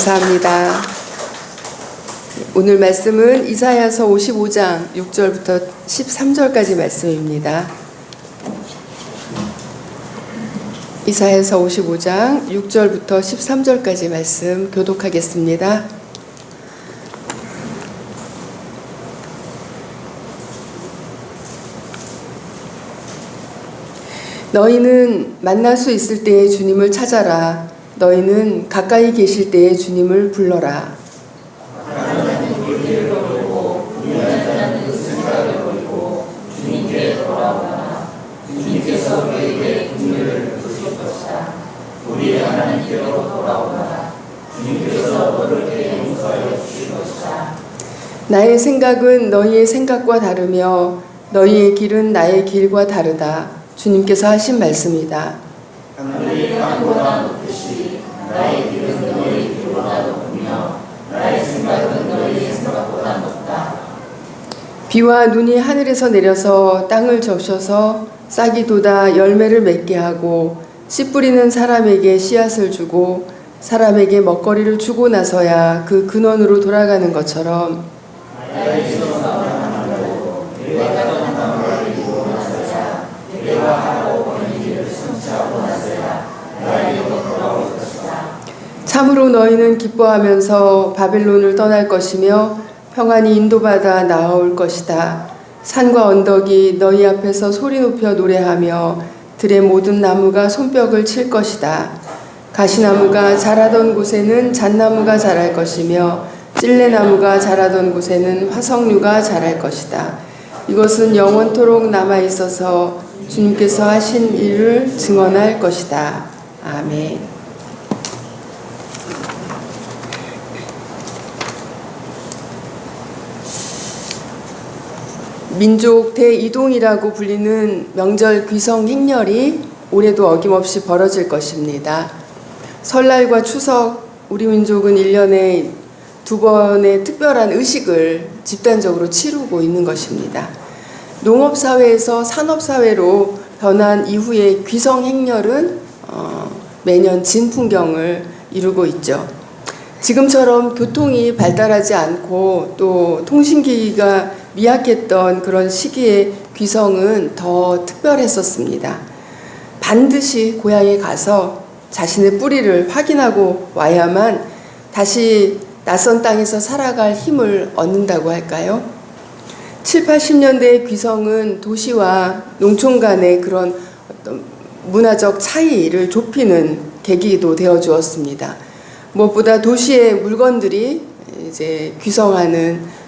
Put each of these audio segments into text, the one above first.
감사합니다. 오늘 말씀은 이사야서 55장 6절부터 13절까지 말씀입니다. 이사야서 55장 6절부터 13절까지 말씀 교독하겠습니다. 너희는 만날 수 있을 때에 주님을 찾아라. 너희는 가까이 계실 때에 주님을 불러라. 주님께서 너희에게 긍휼을 베푸실 것이다. 우리 하나님께로 돌아오라. 주님께서 너희에게 용서하여 주실 것이다. 나의 생각은 너희의 생각과 다르며 너희의 길은 나의 길과 다르다. 주님께서 하신 말씀이다. 하늘이 땅보다 높으시 나의 길은 너희의 길보다 높으며 나의 생각은 너희의 생각보다 높다. 비와 눈이 하늘에서 내려서 땅을 적셔서 싹이 돋아 열매를 맺게 하고 씨 뿌리는 사람에게 씨앗을 주고 사람에게 먹거리를 주고 나서야 그 근원으로 돌아가는 것처럼 참으로 너희는 기뻐하면서 바벨론을 떠날 것이며 평안히 인도받아 나아올 것이다. 산과 언덕이 너희 앞에서 소리 높여 노래하며 들의 모든 나무가 손뼉을 칠 것이다. 가시나무가 자라던 곳에는 잣나무가 자랄 것이며 찔레나무가 자라던 곳에는 화석류가 자랄 것이다. 이것은 영원토록 남아있어서 주님께서 하신 일을 증언할 것이다. 아멘. 민족 대이동이라고 불리는 명절 귀성 행렬이 올해도 어김없이 벌어질 것입니다. 설날과 추석, 우리 민족은 1년에 2번의 특별한 의식을 집단적으로 치르고 있는 것입니다. 농업사회에서 산업사회로 변한 이후의 귀성 행렬은 매년 진풍경을 이루고 있죠. 지금처럼 교통이 발달하지 않고 또 통신기기가 미약했던 그런 시기에 귀성은 더 특별했었습니다. 반드시 고향에 가서 자신의 뿌리를 확인하고 와야만 다시 낯선 땅에서 살아갈 힘을 얻는다고 할까요? 7, 80년대의 귀성은 도시와 농촌 간의 그런 어떤 문화적 차이를 좁히는 계기도 되어 주었습니다. 무엇보다 도시의 물건들이 이제 귀성하는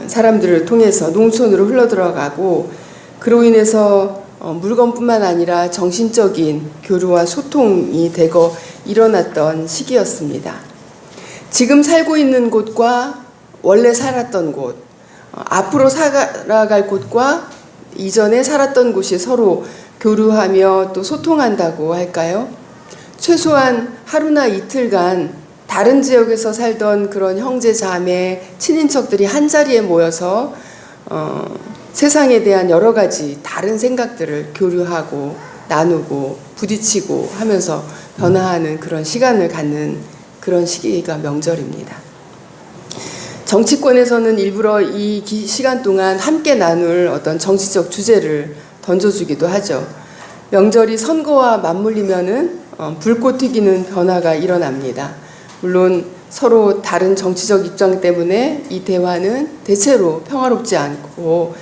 사람들을 통해서 농촌으로 흘러들어가고 그로 인해서 물건뿐만 아니라 정신적인 교류와 소통이 되고 일어났던 시기였습니다. 지금 살고 있는 곳과 원래 살았던 곳, 앞으로 살아갈 곳과 이전에 살았던 곳이 서로 교류하며 또 소통한다고 할까요? 최소한 하루나 이틀간 다른 지역에서 살던 그런 형제, 자매, 친인척들이 한자리에 모여서 세상에 대한 여러 가지 다른 생각들을 교류하고 나누고 부딪히고 하면서 변화하는 그런 시간을 갖는 그런 시기가 명절입니다. 정치권에서는 일부러 이 시간 동안 함께 나눌 어떤 정치적 주제를 던져주기도 하죠. 명절이 선거와 맞물리면은 불꽃 튀기는 변화가 일어납니다. 물론 서로 다른 정치적 입장 때문에 이 대화는 대체로 평화롭지 않고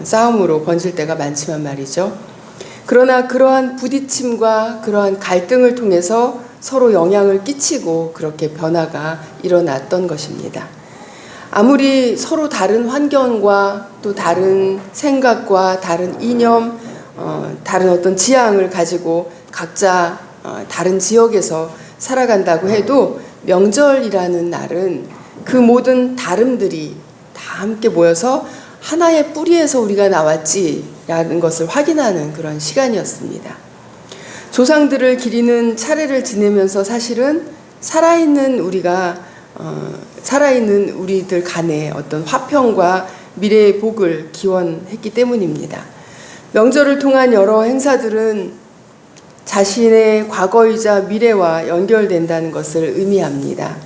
싸움으로 번질 때가 많지만 말이죠. 그러나 그러한 부딪힘과 그러한 갈등을 통해서 서로 영향을 끼치고 그렇게 변화가 일어났던 것입니다. 아무리 서로 다른 환경과 또 다른 생각과 다른 이념, 다른 어떤 지향을 가지고 각자 다른 지역에서 살아간다고 해도 명절이라는 날은 그 모든 다름들이 다 함께 모여서 하나의 뿌리에서 우리가 나왔지라는 것을 확인하는 그런 시간이었습니다. 조상들을 기리는 차례를 지내면서 사실은 살아있는 우리들 간의 어떤 화평과 미래의 복을 기원했기 때문입니다. 명절을 통한 여러 행사들은 자신의 과거이자 미래와 연결된다는 것을 의미합니다.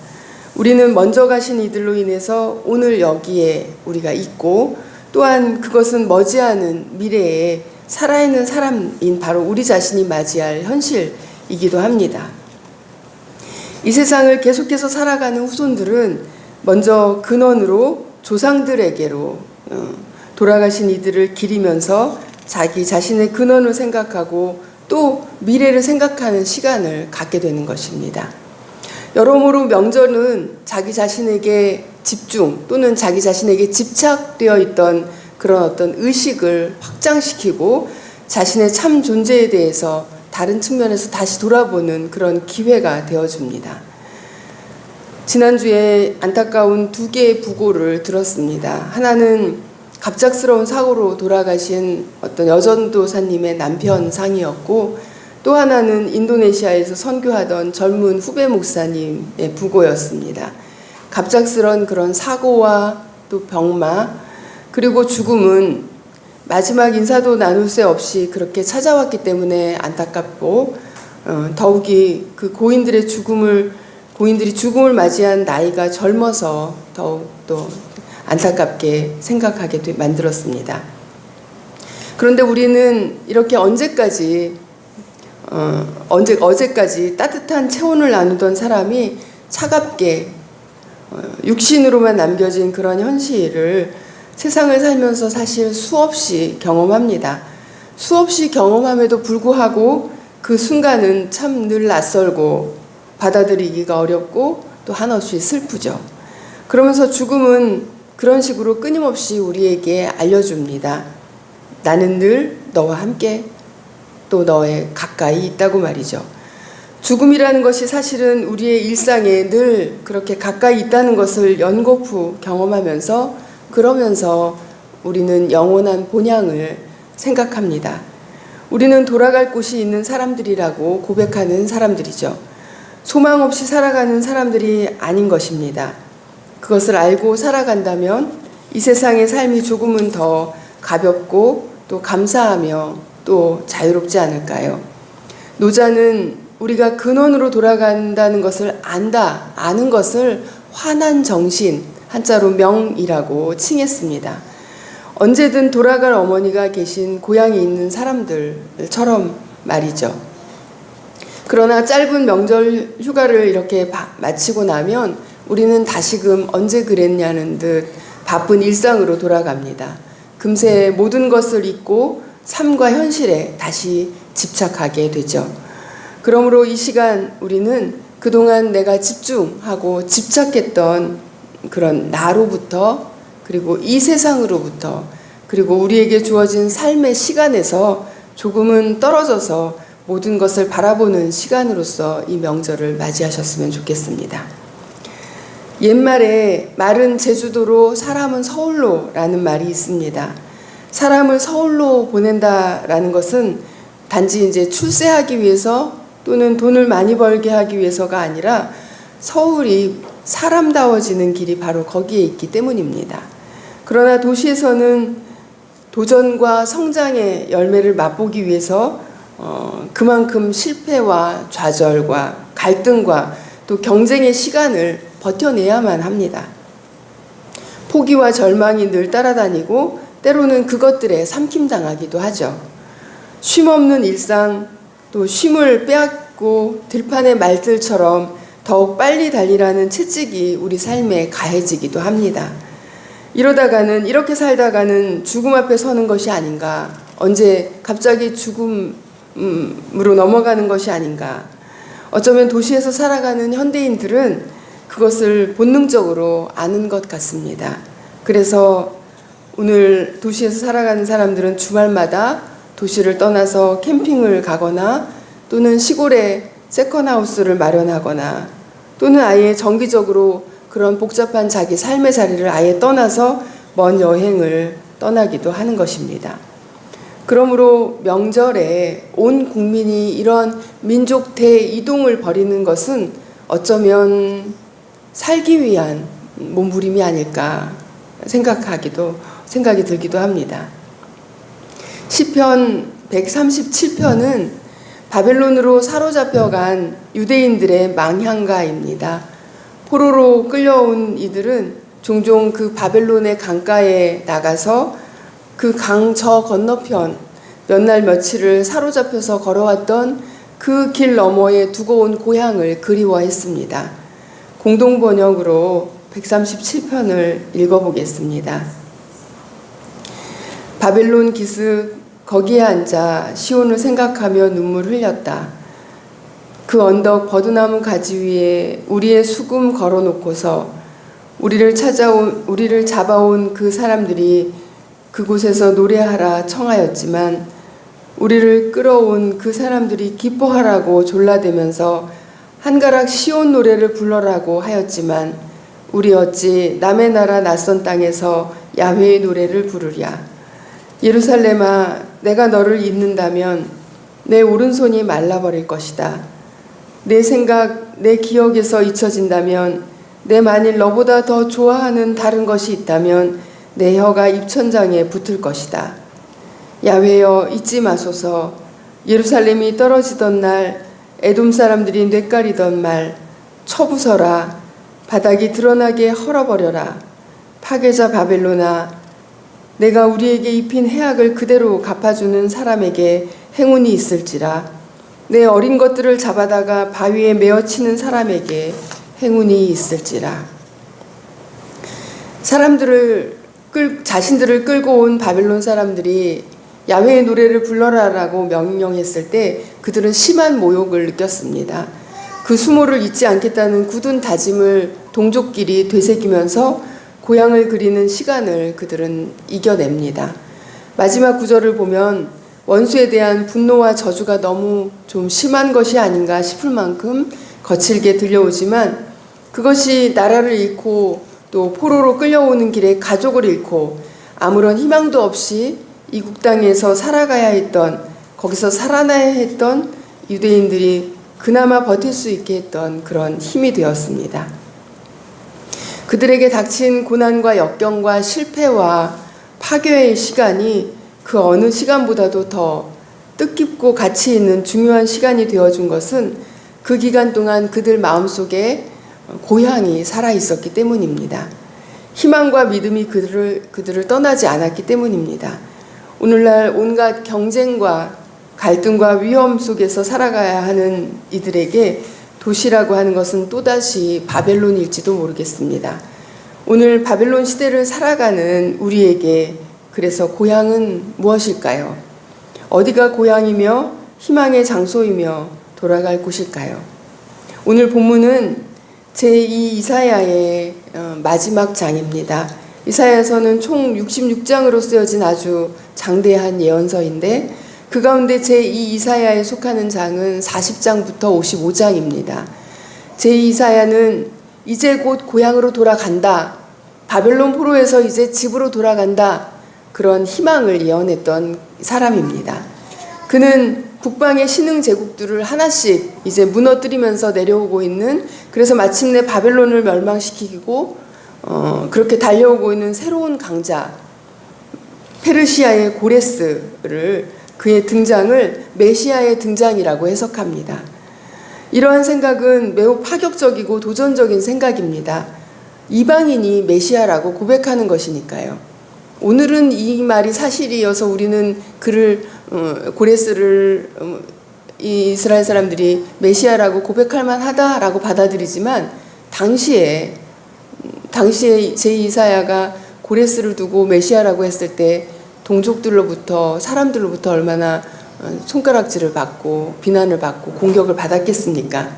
우리는 먼저 가신 이들로 인해서 오늘 여기에 우리가 있고, 또한 그것은 머지않은 미래에 살아있는 사람인 바로 우리 자신이 맞이할 현실이기도 합니다. 이 세상을 계속해서 살아가는 후손들은 먼저 근원으로 조상들에게로 돌아가신 이들을 기리면서 자기 자신의 근원을 생각하고 또 미래를 생각하는 시간을 갖게 되는 것입니다. 여러모로 명절은 자기 자신에게 집중 또는 자기 자신에게 집착되어 있던 그런 어떤 의식을 확장시키고 자신의 참 존재에 대해서 다른 측면에서 다시 돌아보는 그런 기회가 되어줍니다. 지난주에 안타까운 두 개의 부고를 들었습니다. 하나는 갑작스러운 사고로 돌아가신 어떤 여전도사님의 남편 상이었고, 또 하나는 인도네시아에서 선교하던 젊은 후배 목사님의 부고였습니다. 갑작스런 그런 사고와 또 병마 그리고 죽음은 마지막 인사도 나눌 새 없이 그렇게 찾아왔기 때문에 안타깝고, 더욱이 그 고인들이 죽음을 맞이한 나이가 젊어서 더욱 또 안타깝게 생각하게 만들었습니다. 그런데 우리는 이렇게 어제까지 따뜻한 체온을 나누던 사람이 차갑게 육신으로만 남겨진 그런 현실을 세상을 살면서 사실 수없이 경험합니다. 수없이 경험함에도 불구하고 그 순간은 참 늘 낯설고 받아들이기가 어렵고 또 한없이 슬프죠. 그러면서 죽음은 그런 식으로 끊임없이 우리에게 알려줍니다. 나는 늘 너와 함께 또 너의 가까이 있다고 말이죠. 죽음이라는 것이 사실은 우리의 일상에 늘 그렇게 가까이 있다는 것을 연거푸 경험하면서 그러면서 우리는 영원한 본향을 생각합니다. 우리는 돌아갈 곳이 있는 사람들이라고 고백하는 사람들이죠. 소망 없이 살아가는 사람들이 아닌 것입니다. 그것을 알고 살아간다면 이 세상의 삶이 조금은 더 가볍고 또 감사하며 또 자유롭지 않을까요? 노자는 우리가 근원으로 돌아간다는 것을 아는 것을 환한 정신, 한자로 명이라고 칭했습니다. 언제든 돌아갈 어머니가 계신 고향이 있는 사람들처럼 말이죠. 그러나 짧은 명절 휴가를 이렇게 마치고 나면 우리는 다시금 언제 그랬냐는 듯 바쁜 일상으로 돌아갑니다. 금세 모든 것을 잊고 삶과 현실에 다시 집착하게 되죠. 그러므로 이 시간 우리는 그동안 내가 집중하고 집착했던 그런 나로부터 그리고 이 세상으로부터 그리고 우리에게 주어진 삶의 시간에서 조금은 떨어져서 모든 것을 바라보는 시간으로서 이 명절을 맞이하셨으면 좋겠습니다. 옛말에 말은 제주도로 사람은 서울로 라는 말이 있습니다. 사람을 서울로 보낸다라는 것은 단지 이제 출세하기 위해서 또는 돈을 많이 벌게 하기 위해서가 아니라 서울이 사람다워지는 길이 바로 거기에 있기 때문입니다. 그러나 도시에서는 도전과 성장의 열매를 맛보기 위해서 그만큼 실패와 좌절과 갈등과 또 경쟁의 시간을 버텨내야만 합니다. 포기와 절망이 늘 따라다니고 때로는 그것들에 삼킴당하기도 하죠. 쉼없는 일상, 또 쉼을 빼앗고 들판의 말들처럼 더욱 빨리 달리라는 채찍이 우리 삶에 가해지기도 합니다. 이렇게 살다가는 죽음 앞에 서는 것이 아닌가, 언제 갑자기 죽음으로 넘어가는 것이 아닌가. 어쩌면 도시에서 살아가는 현대인들은 그것을 본능적으로 아는 것 같습니다. 그래서 오늘 도시에서 살아가는 사람들은 주말마다 도시를 떠나서 캠핑을 가거나 또는 시골에 세컨하우스를 마련하거나 또는 아예 정기적으로 그런 복잡한 자기 삶의 자리를 아예 떠나서 먼 여행을 떠나기도 하는 것입니다. 그러므로 명절에 온 국민이 이런 민족 대이동을 벌이는 것은 어쩌면 살기 위한 몸부림이 아닐까 생각이 들기도 합니다. 시편 137편은 바벨론으로 사로잡혀간 유대인들의 망향가입니다. 포로로 끌려온 이들은 종종 그 바벨론의 강가에 나가서 그 강 저 건너편 몇 날 며칠을 사로잡혀서 걸어왔던 그 길 너머에 두고 온 고향을 그리워했습니다. 공동 번역으로 137편을 읽어보겠습니다. 바벨론 기슭 거기에 앉아 시온을 생각하며 눈물 흘렸다. 그 언덕 버드나무 가지 위에 우리의 수금 걸어놓고서 우리를 잡아온 그 사람들이 그곳에서 노래하라 청하였지만 우리를 끌어온 그 사람들이 기뻐하라고 졸라대면서 한가락 시온 노래를 불러라고 하였지만 우리 어찌 남의 나라 낯선 땅에서 야훼의 노래를 부르랴. 예루살렘아, 내가 너를 잊는다면 내 오른손이 말라버릴 것이다. 내 생각, 내 기억에서 잊혀진다면, 내 만일 너보다 더 좋아하는 다른 것이 있다면 내 혀가 입천장에 붙을 것이다. 야훼여, 잊지 마소서. 예루살렘이 떨어지던 날 에돔 사람들이 뇌까리던 말, 쳐부숴라. 바닥이 드러나게 헐어버려라. 파괴자 바벨론아, 내가 우리에게 입힌 해악을 그대로 갚아주는 사람에게 행운이 있을지라. 내 어린 것들을 잡아다가 바위에 메어치는 사람에게 행운이 있을지라. 자신들을 끌고 온 바벨론 사람들이 야훼의 노래를 불러라라고 명령했을 때 그들은 심한 모욕을 느꼈습니다. 그 수모를 잊지 않겠다는 굳은 다짐을 동족끼리 되새기면서 고향을 그리는 시간을 그들은 이겨냅니다. 마지막 구절을 보면 원수에 대한 분노와 저주가 너무 좀 심한 것이 아닌가 싶을 만큼 거칠게 들려오지만 그것이 나라를 잃고 또 포로로 끌려오는 길에 가족을 잃고 아무런 희망도 없이 이국 땅에서 살아가야 했던, 거기서 살아나야 했던 유대인들이 그나마 버틸 수 있게 했던 그런 힘이 되었습니다. 그들에게 닥친 고난과 역경과 실패와 파괴의 시간이 그 어느 시간보다도 더 뜻깊고 가치 있는 중요한 시간이 되어준 것은 그 기간 동안 그들 마음속에 고향이 살아있었기 때문입니다. 희망과 믿음이 그들을 떠나지 않았기 때문입니다. 오늘날 온갖 경쟁과 갈등과 위험 속에서 살아가야 하는 이들에게 도시라고 하는 것은 또다시 바벨론일지도 모르겠습니다. 오늘 바벨론 시대를 살아가는 우리에게 그래서 고향은 무엇일까요? 어디가 고향이며 희망의 장소이며 돌아갈 곳일까요? 오늘 본문은 제2 이사야의 마지막 장입니다. 이사야서는 총 66장으로 쓰여진 아주 장대한 예언서인데 그 가운데 제2 이사야에 속하는 장은 40장부터 55장입니다. 제2 이사야는 이제 곧 고향으로 돌아간다. 바벨론 포로에서 이제 집으로 돌아간다. 그런 희망을 예언했던 사람입니다. 그는 북방의 신흥 제국들을 하나씩 이제 무너뜨리면서 내려오고 있는, 그래서 마침내 바벨론을 멸망시키고 그렇게 달려오고 있는 새로운 강자 페르시아의 고레스를 그의 등장을 메시아의 등장이라고 해석합니다. 이러한 생각은 매우 파격적이고 도전적인 생각입니다. 이방인이 메시아라고 고백하는 것이니까요. 오늘은 이 말이 사실이어서 우리는 그를 고레스를 이스라엘 사람들이 메시아라고 고백할 만하다라고 받아들이지만 당시에 제2이사야가 고레스를 두고 메시아라고 했을 때 동족들로부터 사람들로부터 얼마나 손가락질을 받고 비난을 받고 공격을 받았겠습니까?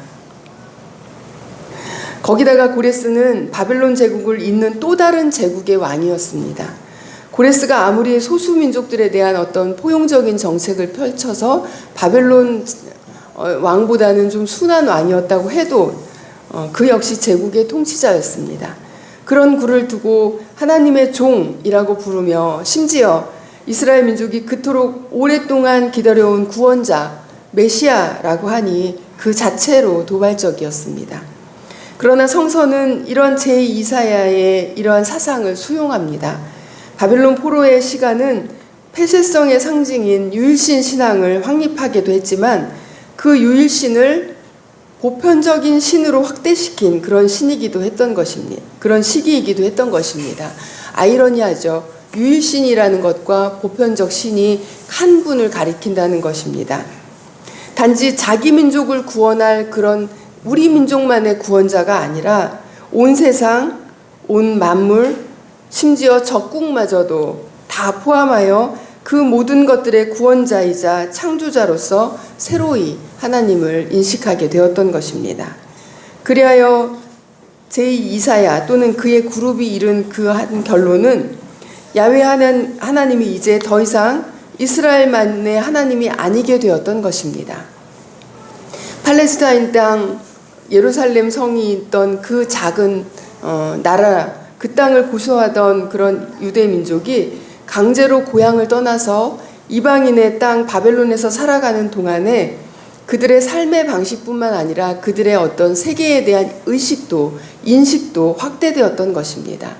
거기다가 고레스는 바벨론 제국을 잇는 또 다른 제국의 왕이었습니다. 고레스가 아무리 소수민족들에 대한 어떤 포용적인 정책을 펼쳐서 바벨론 왕보다는 좀 순한 왕이었다고 해도 그 역시 제국의 통치자였습니다. 그런 그를 두고 하나님의 종이라고 부르며 심지어 이스라엘 민족이 그토록 오랫동안 기다려온 구원자 메시아라고 하니 그 자체로 도발적이었습니다. 그러나 성서는 이런 제2이사야의 이러한 사상을 수용합니다. 바벨론 포로의 시간은 폐쇄성의 상징인 유일신 신앙을 확립하기도 했지만 그 유일신을 보편적인 신으로 확대시킨 그런 신이기도 했던 것입니다. 그런 시기이기도 했던 것입니다. 아이러니하죠. 유일신이라는 것과 보편적 신이 한 분을 가리킨다는 것입니다. 단지 자기 민족을 구원할 그런 우리 민족만의 구원자가 아니라 온 세상, 온 만물, 심지어 적국마저도 다 포함하여 그 모든 것들의 구원자이자 창조자로서 새로이 하나님을 인식하게 되었던 것입니다. 그리하여 제2이사야 또는 그의 그룹이 이른 그 한 결론은 야훼 하나님이 이제 더 이상 이스라엘만의 하나님이 아니게 되었던 것입니다. 팔레스타인 땅 예루살렘 성이 있던 그 작은 나라, 그 땅을 고소하던 그런 유대 민족이 강제로 고향을 떠나서 이방인의 땅 바벨론에서 살아가는 동안에 그들의 삶의 방식뿐만 아니라 그들의 어떤 세계에 대한 의식도, 인식도 확대되었던 것입니다.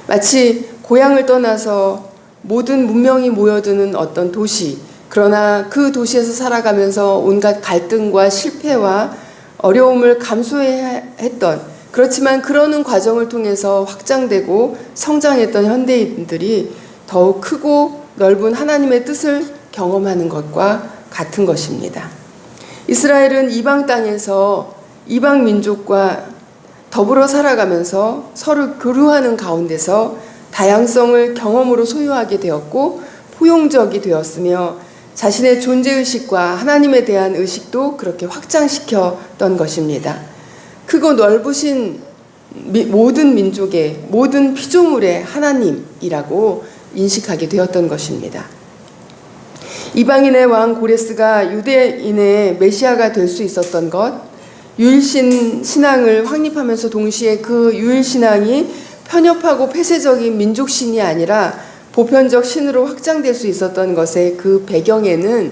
마치 고향을 떠나서 모든 문명이 모여드는 어떤 도시, 그러나 그 도시에서 살아가면서 온갖 갈등과 실패와 어려움을 감수해야 했던, 그렇지만 그러는 과정을 통해서 확장되고 성장했던 현대인들이 더욱 크고 넓은 하나님의 뜻을 경험하는 것과 같은 것입니다. 이스라엘은 이방 땅에서 이방 민족과 더불어 살아가면서 서로 교류하는 가운데서 다양성을 경험으로 소유하게 되었고 포용적이 되었으며 자신의 존재의식과 하나님에 대한 의식도 그렇게 확장시켰던 것입니다. 크고 넓으신 모든 민족의 모든 피조물의 하나님이라고 인식하게 되었던 것입니다. 이방인의 왕 고레스가 유대인의 메시아가 될 수 있었던 것, 유일신 신앙을 확립하면서 동시에 그 유일신앙이 편협하고 폐쇄적인 민족신이 아니라 보편적 신으로 확장될 수 있었던 것의 그 배경에는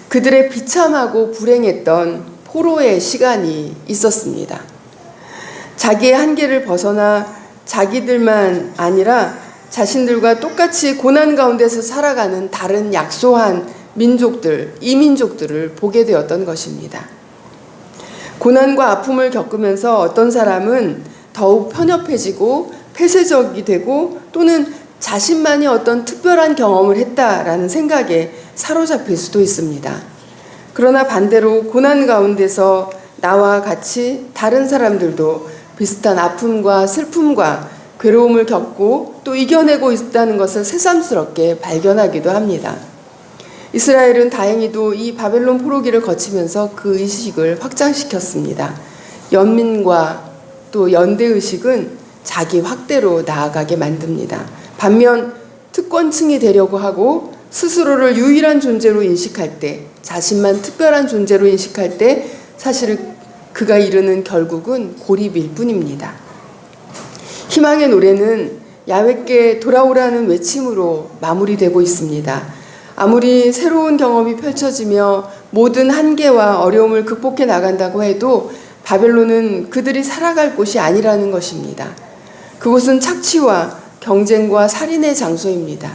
그들의 비참하고 불행했던 포로의 시간이 있었습니다. 자기의 한계를 벗어나 자기들만 아니라 자신들과 똑같이 고난 가운데서 살아가는 다른 약소한 민족들, 이민족들을 보게 되었던 것입니다. 고난과 아픔을 겪으면서 어떤 사람은 더욱 편협해지고 폐쇄적이 되고 또는 자신만이 어떤 특별한 경험을 했다라는 생각에 사로잡힐 수도 있습니다. 그러나 반대로 고난 가운데서 나와 같이 다른 사람들도 비슷한 아픔과 슬픔과 괴로움을 겪고 또 이겨내고 있다는 것을 새삼스럽게 발견하기도 합니다. 이스라엘은 다행히도 이 바벨론 포로기를 거치면서 그 의식을 확장시켰습니다. 연민과 또 연대의식은 자기 확대로 나아가게 만듭니다. 반면 특권층이 되려고 하고 스스로를 유일한 존재로 인식할 때, 자신만 특별한 존재로 인식할 때 사실 그가 이르는 결국은 고립일 뿐입니다. 희망의 노래는 야훼께 돌아오라는 외침으로 마무리되고 있습니다. 아무리 새로운 경험이 펼쳐지며 모든 한계와 어려움을 극복해 나간다고 해도 바벨론은 그들이 살아갈 곳이 아니라는 것입니다. 그곳은 착취와 경쟁과 살인의 장소입니다.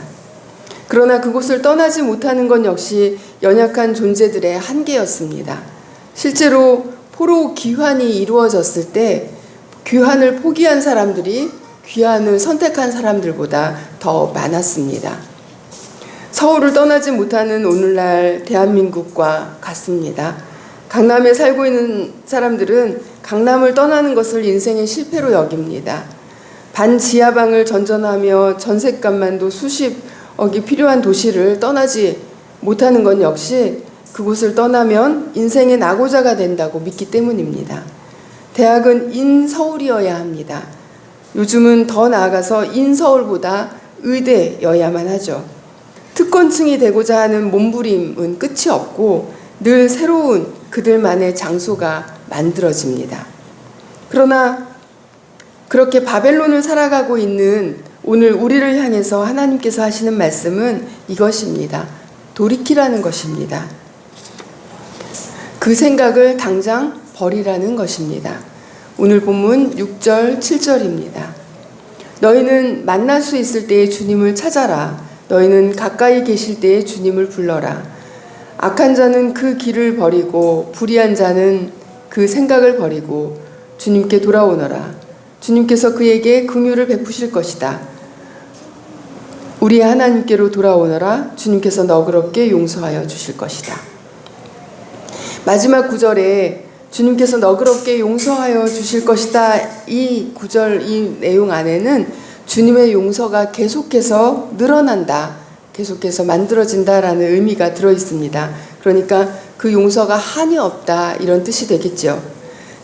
그러나 그곳을 떠나지 못하는 건 역시 연약한 존재들의 한계였습니다. 실제로 포로 귀환이 이루어졌을 때 귀환을 포기한 사람들이 귀환을 선택한 사람들보다 더 많았습니다. 서울을 떠나지 못하는 오늘날 대한민국과 같습니다. 강남에 살고 있는 사람들은 강남을 떠나는 것을 인생의 실패로 여깁니다. 반지하방을 전전하며 전셋값만도 수십억이 필요한 도시를 떠나지 못하는 건 역시 그곳을 떠나면 인생의 낙오자가 된다고 믿기 때문입니다. 대학은 인서울이어야 합니다. 요즘은 더 나아가서 인서울보다 의대여야만 하죠. 특권층이 되고자 하는 몸부림은 끝이 없고 늘 새로운 그들만의 장소가 만들어집니다. 그러나 그렇게 바벨론을 살아가고 있는 오늘 우리를 향해서 하나님께서 하시는 말씀은 이것입니다. 돌이키라는 것입니다. 그 생각을 당장 버리라는 것입니다. 오늘 본문 6절, 7절입니다. 너희는 만날 수 있을 때에 주님을 찾아라. 너희는 가까이 계실 때에 주님을 불러라. 악한 자는 그 길을 버리고 불의한 자는 그 생각을 버리고 주님께 돌아오너라. 주님께서 그에게 긍휼을 베푸실 것이다. 우리의 하나님께로 돌아오너라. 주님께서 너그럽게 용서하여 주실 것이다. 마지막 구절에 주님께서 너그럽게 용서하여 주실 것이다. 이 구절, 이 내용 안에는 주님의 용서가 계속해서 늘어난다, 계속해서 만들어진다라는 의미가 들어있습니다. 그러니까 그 용서가 한이 없다, 이런 뜻이 되겠죠.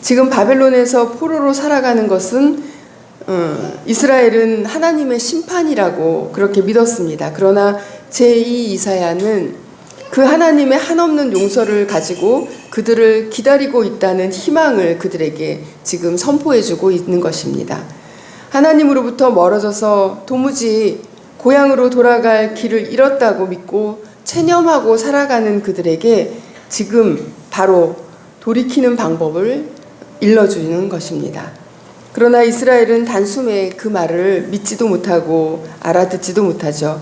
지금 바벨론에서 포로로 살아가는 것은 이스라엘은 하나님의 심판이라고 그렇게 믿었습니다. 그러나 제2 이사야는 그 하나님의 한없는 용서를 가지고 그들을 기다리고 있다는 희망을 그들에게 지금 선포해주고 있는 것입니다. 하나님으로부터 멀어져서 도무지 고향으로 돌아갈 길을 잃었다고 믿고 체념하고 살아가는 그들에게 지금 바로 돌이키는 방법을 일러주는 것입니다. 그러나 이스라엘은 단숨에 그 말을 믿지도 못하고 알아듣지도 못하죠.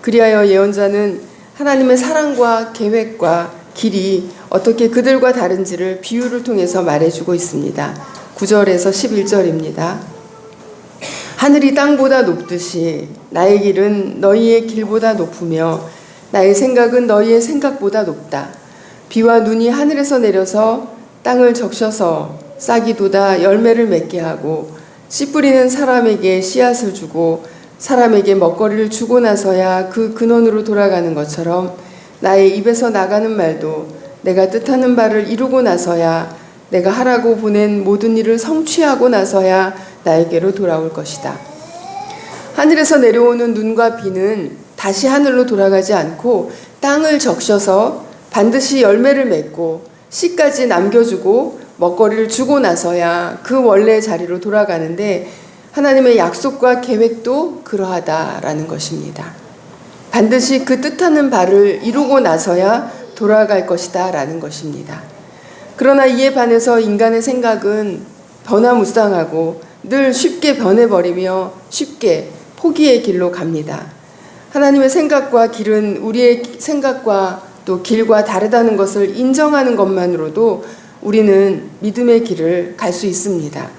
그리하여 예언자는 하나님의 사랑과 계획과 길이 어떻게 그들과 다른지를 비유를 통해서 말해주고 있습니다. 9절에서 11절입니다. 하늘이 땅보다 높듯이 나의 길은 너희의 길보다 높으며 나의 생각은 너희의 생각보다 높다. 비와 눈이 하늘에서 내려서 땅을 적셔서 싹이 돋아 열매를 맺게 하고 씨 뿌리는 사람에게 씨앗을 주고 사람에게 먹거리를 주고 나서야 그 근원으로 돌아가는 것처럼 나의 입에서 나가는 말도 내가 뜻하는 바를 이루고 나서야 내가 하라고 보낸 모든 일을 성취하고 나서야 나에게로 돌아올 것이다. 하늘에서 내려오는 눈과 비는 다시 하늘로 돌아가지 않고 땅을 적셔서 반드시 열매를 맺고 씨까지 남겨주고 먹거리를 주고 나서야 그 원래 자리로 돌아가는데 하나님의 약속과 계획도 그러하다라는 것입니다. 반드시 그 뜻하는 바를 이루고 나서야 돌아갈 것이다 라는 것입니다. 그러나 이에 반해서 인간의 생각은 변화무쌍하고 늘 쉽게 변해버리며 쉽게 포기의 길로 갑니다. 하나님의 생각과 길은 우리의 생각과 또 길과 다르다는 것을 인정하는 것만으로도 우리는 믿음의 길을 갈 수 있습니다.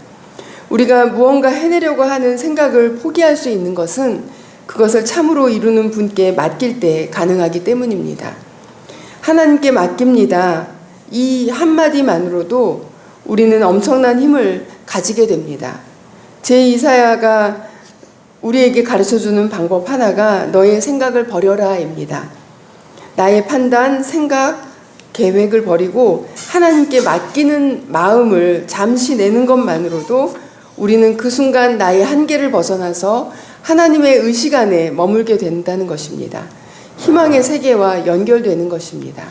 우리가 무언가 해내려고 하는 생각을 포기할 수 있는 것은 그것을 참으로 이루는 분께 맡길 때 가능하기 때문입니다. 하나님께 맡깁니다. 이 한마디만으로도 우리는 엄청난 힘을 가지게 됩니다. 제2사야가 우리에게 가르쳐주는 방법 하나가 너의 생각을 버려라입니다. 나의 판단, 생각, 계획을 버리고 하나님께 맡기는 마음을 잠시 내는 것만으로도 우리는 그 순간 나의 한계를 벗어나서 하나님의 의식 안에 머물게 된다는 것입니다. 희망의 세계와 연결되는 것입니다.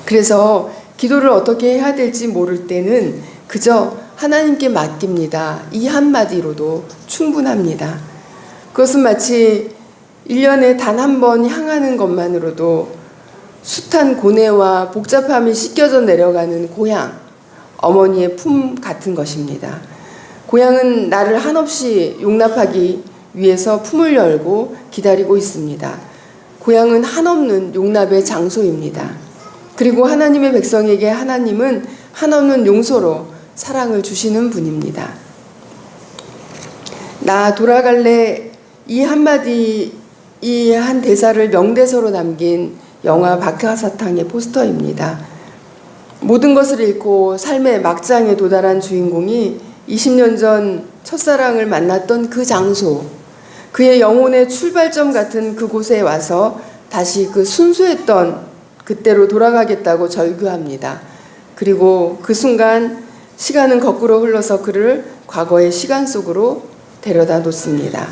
그래서 기도를 어떻게 해야 될지 모를 때는 그저 하나님께 맡깁니다. 이 한마디로도 충분합니다. 그것은 마치 1년에 단 한 번 향하는 것만으로도 숱한 고뇌와 복잡함이 씻겨져 내려가는 고향, 어머니의 품 같은 것입니다. 고향은 나를 한없이 용납하기 위해서 품을 열고 기다리고 있습니다. 고향은 한없는 용납의 장소입니다. 그리고 하나님의 백성에게 하나님은 한없는 용서로 사랑을 주시는 분입니다. 나 돌아갈래, 이 한마디, 이 한 대사를 명대사로 남긴 영화 박하사탕의 포스터입니다. 모든 것을 잃고 삶의 막장에 도달한 주인공이 20년 전 첫사랑을 만났던 그 장소, 그의 영혼의 출발점 같은 그곳에 와서 다시 그 순수했던 그때로 돌아가겠다고 절규합니다. 그리고 그 순간 시간은 거꾸로 흘러서 그를 과거의 시간 속으로 데려다 놓습니다.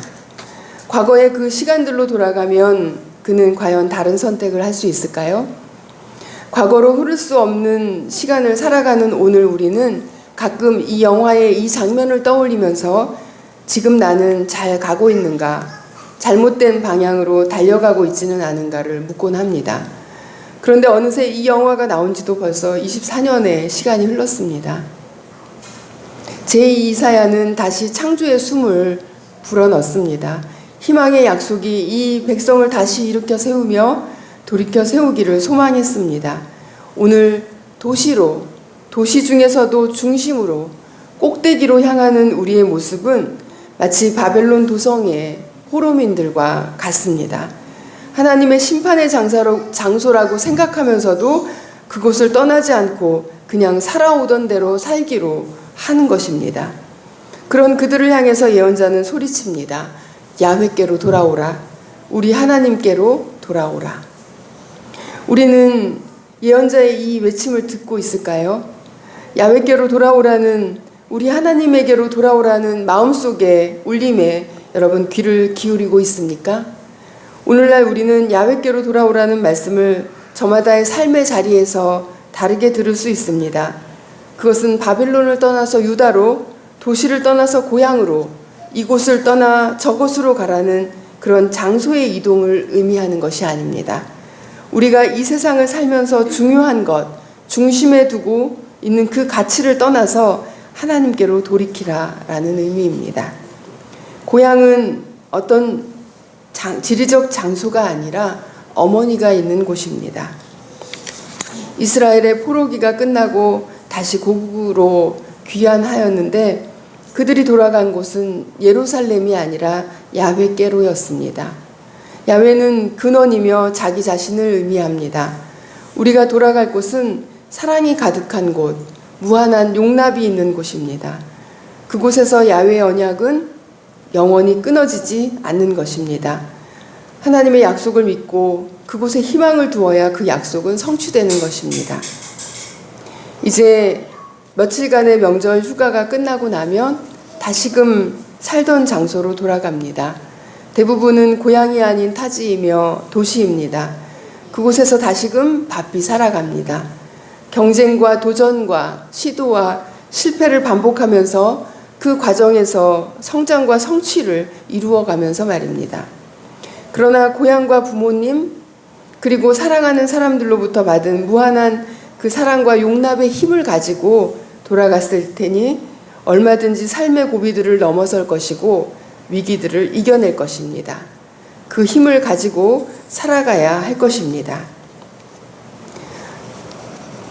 과거의 그 시간들로 돌아가면 그는 과연 다른 선택을 할 수 있을까요? 과거로 흐를 수 없는 시간을 살아가는 오늘 우리는 가끔 이 영화의 이 장면을 떠올리면서 지금 나는 잘 가고 있는가, 잘못된 방향으로 달려가고 있지는 않은가를 묻곤 합니다. 그런데 어느새 이 영화가 나온 지도 벌써 24년의 시간이 흘렀습니다. 제2이사야는 다시 창조의 숨을 불어넣습니다. 희망의 약속이 이 백성을 다시 일으켜 세우며 돌이켜 세우기를 소망했습니다. 오늘 도시로 도시 중에서도 중심으로 꼭대기로 향하는 우리의 모습은 마치 바벨론 도성의 호로민들과 같습니다. 하나님의 심판의 장소라고 생각하면서도 그곳을 떠나지 않고 그냥 살아오던 대로 살기로 하는 것입니다. 그런 그들을 향해서 예언자는 소리칩니다. 야훼께로 돌아오라. 우리 하나님께로 돌아오라. 우리는 예언자의 이 외침을 듣고 있을까요? 야훼께로 돌아오라는, 우리 하나님에게로 돌아오라는 마음속의 울림에 여러분 귀를 기울이고 있습니까? 오늘날 우리는 야훼께로 돌아오라는 말씀을 저마다의 삶의 자리에서 다르게 들을 수 있습니다. 그것은 바빌론을 떠나서 유다로, 도시를 떠나서 고향으로, 이곳을 떠나 저곳으로 가라는 그런 장소의 이동을 의미하는 것이 아닙니다. 우리가 이 세상을 살면서 중요한 것, 중심에 두고 있는 그 가치를 떠나서 하나님께로 돌이키라라는 의미입니다. 고향은 어떤 지리적 장소가 아니라 어머니가 있는 곳입니다. 이스라엘의 포로기가 끝나고 다시 고국으로 귀환하였는데 그들이 돌아간 곳은 예루살렘이 아니라 야훼께로였습니다. 야훼는 근원이며 자기 자신을 의미합니다. 우리가 돌아갈 곳은 사랑이 가득한 곳, 무한한 용납이 있는 곳입니다. 그곳에서 야훼의 언약은 영원히 끊어지지 않는 것입니다. 하나님의 약속을 믿고 그곳에 희망을 두어야 그 약속은 성취되는 것입니다. 이제 며칠간의 명절 휴가가 끝나고 나면 다시금 살던 장소로 돌아갑니다. 대부분은 고향이 아닌 타지이며 도시입니다. 그곳에서 다시금 바삐 살아갑니다. 경쟁과 도전과 시도와 실패를 반복하면서 그 과정에서 성장과 성취를 이루어가면서 말입니다. 그러나 고향과 부모님 그리고 사랑하는 사람들로부터 받은 무한한 그 사랑과 용납의 힘을 가지고 돌아갔을 테니 얼마든지 삶의 고비들을 넘어설 것이고 위기들을 이겨낼 것입니다. 그 힘을 가지고 살아가야 할 것입니다.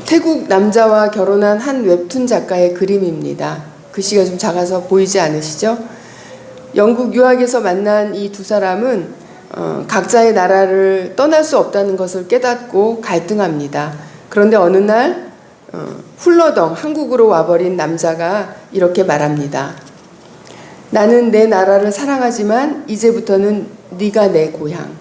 태국 남자와 결혼한 한 웹툰 작가의 그림입니다. 글씨가 좀 작아서 보이지 않으시죠? 영국 유학에서 만난 이 두 사람은 각자의 나라를 떠날 수 없다는 것을 깨닫고 갈등합니다. 그런데 어느 날 훌러덩 한국으로 와버린 남자가 이렇게 말합니다. 나는 내 나라를 사랑하지만 이제부터는 네가 내 고향.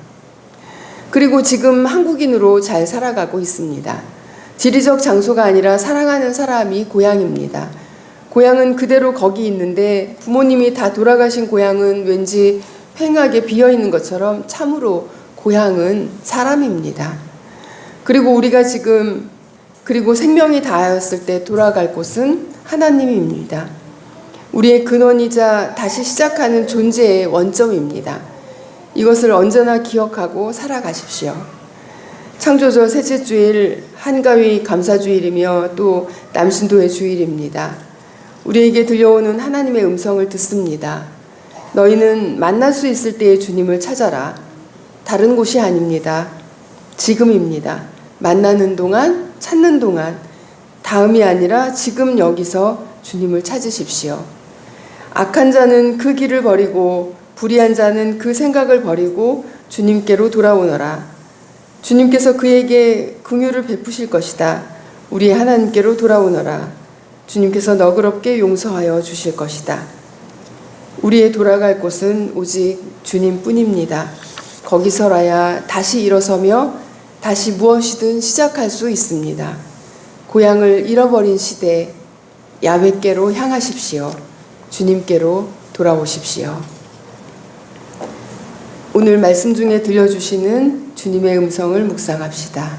그리고 지금 한국인으로 잘 살아가고 있습니다. 지리적 장소가 아니라 사랑하는 사람이 고향입니다. 고향은 그대로 거기 있는데 부모님이 다 돌아가신 고향은 왠지 휑하게 비어있는 것처럼 참으로 고향은 사람입니다. 그리고 우리가 지금 그리고 생명이 다하였을 때 돌아갈 곳은 하나님입니다. 우리의 근원이자 다시 시작하는 존재의 원점입니다. 이것을 언제나 기억하고 살아가십시오. 창조절 셋째 주일 한가위 감사주일이며 또 남신도의 주일입니다. 우리에게 들려오는 하나님의 음성을 듣습니다. 너희는 만날 수 있을 때의 주님을 찾아라. 다른 곳이 아닙니다. 지금입니다. 만나는 동안, 찾는 동안, 다음이 아니라 지금 여기서 주님을 찾으십시오. 악한 자는 그 길을 버리고 불의한 자는 그 생각을 버리고 주님께로 돌아오너라. 주님께서 그에게 긍휼을 베푸실 것이다. 우리의 하나님께로 돌아오너라. 주님께서 너그럽게 용서하여 주실 것이다. 우리의 돌아갈 곳은 오직 주님뿐입니다. 거기서라야 다시 일어서며 다시 무엇이든 시작할 수 있습니다. 고향을 잃어버린 시대, 야훼께로 향하십시오. 주님께로 돌아오십시오. 오늘 말씀 중에 들려주시는 주님의 음성을 묵상합시다.